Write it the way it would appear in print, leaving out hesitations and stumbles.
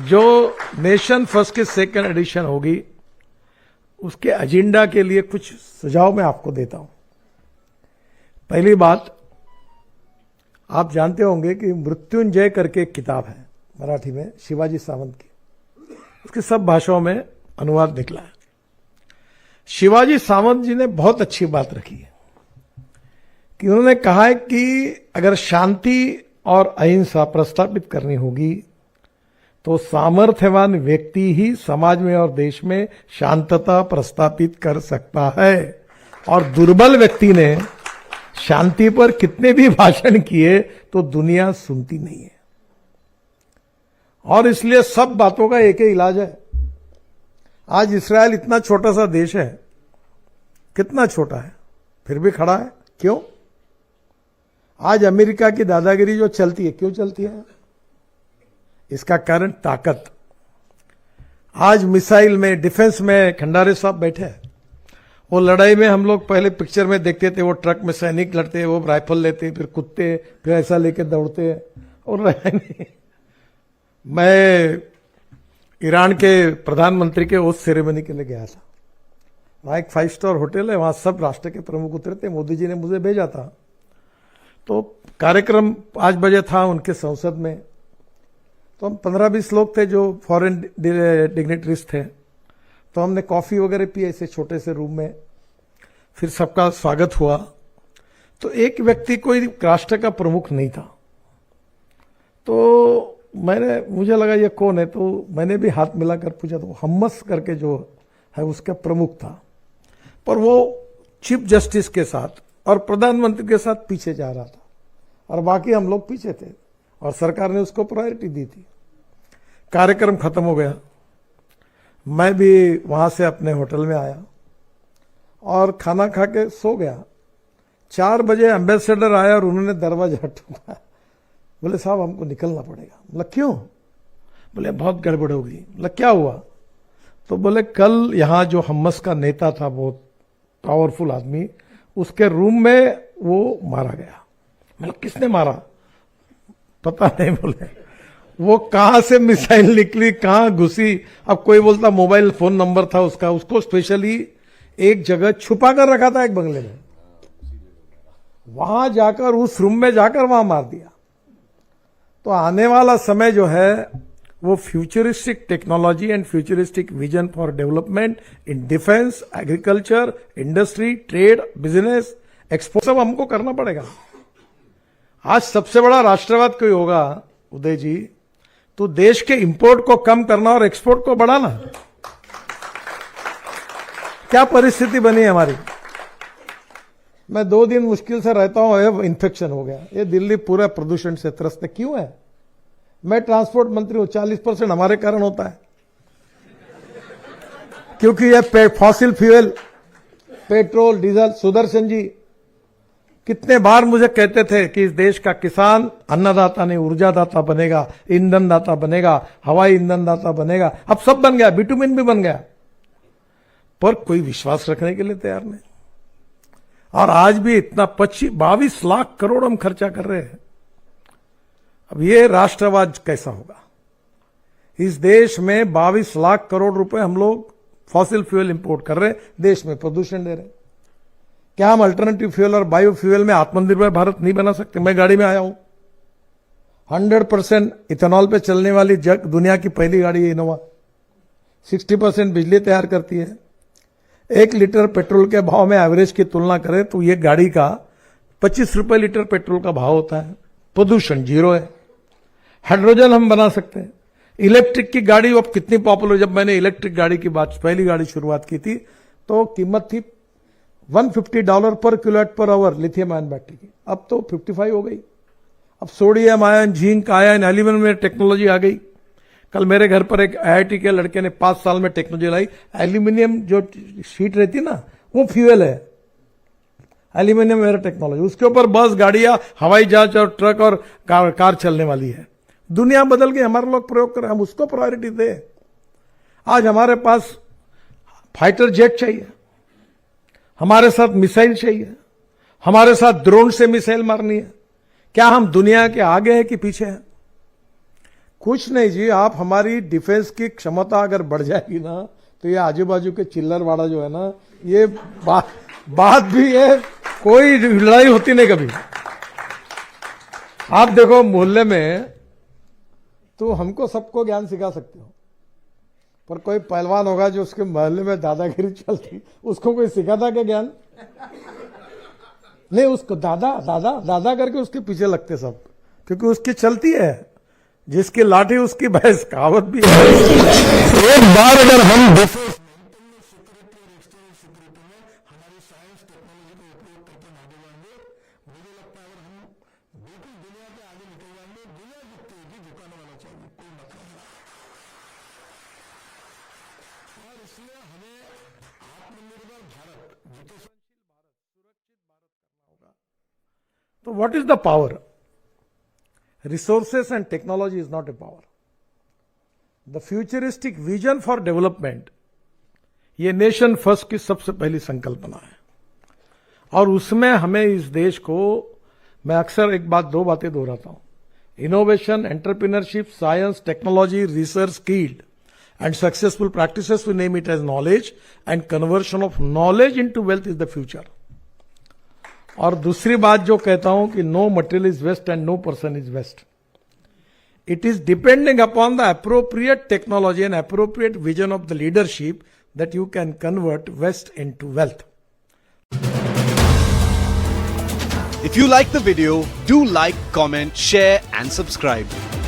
जो nation first की second edition होगी उसके एजेंडा के लिए कुछ सुझाव मैं आपको देता हूं। पहली बात, आप जानते होंगे कि मृत्युंजय करके एक किताब है मराठी में, शिवाजी सावंत की, उसके सब भाषाओं में अनुवाद निकला है। शिवाजी सावंत जी ने बहुत अच्छी बात रखी है कि उन्होंने कहा है कि अगर शांति और अहिंसा प्रस्थापित करनी होगी तो सामर्थ्यवान व्यक्ति ही समाज में और देश में शांतता प्रस्थापित कर सकता है, और दुर्बल व्यक्ति ने शांति पर कितने भी भाषण किए तो दुनिया सुनती नहीं है। और इसलिए सब बातों का एक ही इलाज है। आज इस्राएल इतना छोटा सा देश है, कितना छोटा है, फिर भी खड़ा है। क्यों? आज अमेरिका की दादागिरी जो चलती है, क्यों चलती है? इसका कारण ताकत। आज मिसाइल में, डिफेंस में खंडारे साहब बैठे हैं। वो लड़ाई में हम लोग पहले पिक्चर में देखते थे, वो ट्रक में सैनिक लड़ते, वो राइफल लेते, फिर कुत्ते, फिर ऐसा लेके दौड़ते, और नहीं। मैं ईरान के प्रधानमंत्री के उस सेरेमनी के लिए गया था। वहां एक 5 स्टार होटल है, वहां सब राष्ट्र के प्रमुख उतरे थे, मोदी जी ने मुझे भेजा था। तो कार्यक्रम 5 बजे था उनके संसद में। तो हम 15-20 लोग थे जो फॉरेन डिग्नेटरीज थे। तो हमने कॉफी वगैरह पी ऐसे छोटे से रूम में, फिर सबका स्वागत हुआ। तो एक व्यक्ति कोई राष्ट्र का प्रमुख नहीं था। तो मुझे लगा ये कौन है, तो मैंने भी हाथ मिलाकर पूछा। तो हम्मस करके जो है उसका प्रमुख था, पर वो चीफ जस्टिस के साथ और प्रधानमंत्री के साथ पीछे जा रहा था, और बाकी हम लोग पीछे थे, और सरकार ने उसको प्रायोरिटी दी थी। कार्यक्रम खत्म हो गया, मैं भी वहां से अपने होटल में आया और खाना खा के सो गया। 4 बजे एम्बेसडर आया और उन्होंने दरवाजा ठोका। बोले साहब हमको निकलना पड़ेगा। बोला क्यों? बोले बहुत गड़बड़ हो गई। बोला क्या हुआ? तो बोले कल यहाँ जो हम्मस का नेता था, बहुत पावरफुल आदमी, उसके रूम में वो मारा गया। मतलब किसने मारा? पता नहीं। बोले वो कहां से मिसाइल निकली, कहां घुसी। अब कोई बोलता मोबाइल फोन नंबर था उसका, उसको स्पेशली एक जगह छुपा कर रखा था, एक बंगले में, वहां जाकर उस रूम में जाकर वहां मार दिया। तो आने वाला समय जो है वो futuristic technology and futuristic vision for development in defence, agriculture, industry, trade, business, export, सब हमको करना पड़ेगा। आज सबसे बड़ा राष्ट्रवाद कोई होगा उदय जी, तो देश के इंपोर्ट को कम करना और एक्सपोर्ट को बढ़ाना। क्या परिस्थिति बनी है हमारी। मैं 2 दिन मुश्किल से रहता हूं, इन्फेक्शन हो गया। ये दिल्ली पूरा प्रदूषण से त्रस्त है। क्यों है? मैं ट्रांसपोर्ट मंत्री हूं, 40% हमारे कारण होता है, क्योंकि ये fossil fuel, petrol, diesel. Sudarshan ji कितने बार मुझे कहते थे कि इस देश का किसान अन्नदाता नहीं ऊर्जादाता बनेगा, ईंधन दाता बनेगा, हवाई ईंधन दाता बनेगा। अब सब बन गया, बिटुमिन भी बन गया, पर कोई विश्वास रखने के लिए तैयार नहीं। और आज भी इतना 22 लाख करोड़ हम खर्चा कर रहे हैं। अब ये राष्ट्रवाद कैसा होगा? इस देश में 22 लाख करोड़ रुपए हम लोग फॉसिल फ्यूल इंपोर्ट कर रहे हैं, देश में प्रदूषण दे रहे हैं। क्या हम अल्टरनेटिव फ्यूल और बायो फ्यूल में आत्मनिर्भर भारत नहीं बना सकते? मैं गाड़ी में आया हूं, 100% इथेनॉल पे चलने वाली दुनिया की पहली गाड़ी है इनोवा। 60% बिजली तैयार करती है। 1 लीटर पेट्रोल के भाव में एवरेज की तुलना करें तो ये गाड़ी का 25 रुपए लीटर पेट्रोल का भाव होता है। प्रदूषण 0 है। हाइड्रोजन हम बना सकते हैं। इलेक्ट्रिक की गाड़ी अब कितनी पॉपुलर। जब मैंने इलेक्ट्रिक गाड़ी की पहली गाड़ी शुरुआत की थी तो कीमत थी $150 पर kWh लिथियम आयन बैटरी की, अब तो 55 हो गई। अब sodium ion, zinc ion, aluminium में टेक्नोलॉजी आ गई। कल मेरे घर पर एक IIT के लड़के ने 5 साल में टेक्नोलॉजी लाई। एल्यूमिनियम जो शीट रहती ना, वो फ्यूल है, एल्यूमिनियम मेरा टेक्नोलॉजी। उसके ऊपर बस, गाड़ियां, हवाई जहाज और ट्रक और कार चलने वाली है। दुनिया बदल गई, हमारे लोग प्रयोग करें, हम उसको प्रायोरिटी दें। आज हमारे पास फाइटर जेट चाहिए, हमारे साथ मिसाइल चाहिए, हमारे साथ ड्रोन से मिसाइल मारनी है। क्या हम दुनिया के आगे हैं कि पीछे हैं? कुछ नहीं जी, आप हमारी डिफेंस की क्षमता अगर बढ़ जाएगी ना, तो ये आजू बाजू के चिल्लरवाड़ा जो है ना, ये बात भी है, कोई लड़ाई होती नहीं कभी। आप देखो मोहल्ले में तो हमको सबको ज्ञान सिखा सकते हो, पर कोई पहलवान होगा जो उसके मोहल्ले में दादागिरी चलती, उसको कोई सिखाता क्या ज्ञान? नहीं, उसको दादा दादा दादा करके उसके पीछे लगते सब, क्योंकि उसकी चलती है, जिसकी लाठी उसकी भैंस, कहावत भी है। एक बार अगर हम तो what is the power? Resources and technology is not a power. The futuristic vision for development, ये नेशन फर्स्ट की सबसे पहली संकल्पना है, और उसमें हमें इस देश को, मैं अक्सर एक बात, दो बातें दोहराता हूं, innovation, entrepreneurship, science, technology, research, skilled and successful practices, we name it as knowledge, and conversion of knowledge into wealth is the future. और दूसरी बात जो कहता हूं कि no material is waste and no person is waste. It is depending upon the appropriate technology and appropriate vision of the leadership that you can convert waste into wealth. If you like the video, do like, comment, share and subscribe.